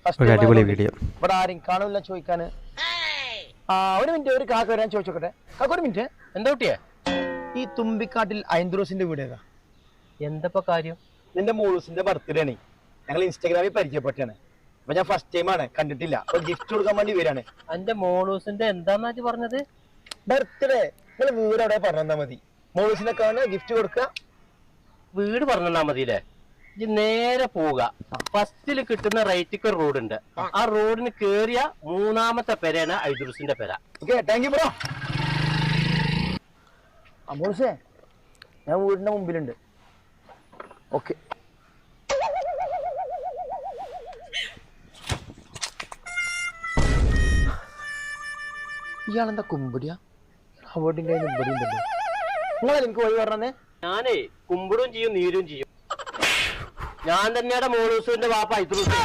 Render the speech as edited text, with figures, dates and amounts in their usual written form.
ഒരു അടിപൊളി വീഡിയോ. ഇവിടെ ആരും കാണൂല ചോദിക്കാന്. ഒരു മിനിറ്റ്, ഒരു കാക്ക വരാൻ ചോദിച്ചോട്ടെ. കാക്ക ഒരു മിനിറ്റ്. എന്താ കുട്ടിയെ? ഈ തുമ്പിക്കാട്ടിൽ ഐന്ദ്രോസിന്റെ വീട് ഏതാ? എന്തപ്പോ കാര്യം? നിന്റെ മോളൂസിന്റെ ബർത്ത്ഡേ ആണ്. ഞങ്ങൾ ഇൻസ്റ്റാഗ്രാമിൽ പരിചയപ്പെട്ടാണ്. അപ്പൊ ഞാൻ ഫസ്റ്റ് ടൈം ആണ്, കണ്ടിട്ടില്ല. അപ്പൊ ഗിഫ്റ്റ് കൊടുക്കാൻ വേണ്ടി വരാണ്. എന്റെ മോളൂസിന്റെ എന്താന്നാ പറഞ്ഞത്? ബർത്ത്ഡേ. നിങ്ങൾ വീട് അവിടെ പറഞ്ഞാ മതി. മോളൂസിനൊക്കെ ഗിഫ്റ്റ് കൊടുക്കുക. വീട് പറഞ്ഞാ മതിയില്ലേ? ഇത് നേരെ പോവുക. ഫസ്റ്റില് കിട്ടുന്ന റൈറ്റിക്ക് ഒരു റോഡ് ഉണ്ട്. ആ റോഡിന് കേറിയ മൂന്നാമത്തെ പെരയാണ് ഐദ്രൂസിന്റെ പെര. Okay, thank you bro. മോളൂസേ, ഞാൻ വീടിന്റെ മുമ്പിലുണ്ട്. ഓക്കെ. ഇയാളെന്താ കുമ്പടിയാ? അവിടിന്റെ കുമ്പടി ഉണ്ടല്ലോ. നിങ്ങളെ എനിക്ക് വഴി പറഞ്ഞേ. ഞാനേ കുമ്പിടും ചെയ്യും നീരും ചെയ്യും. ഞാൻ തന്നെയാണ് മോളൂസിന്റെ വാപ്പ ഐദ്രൂസ്.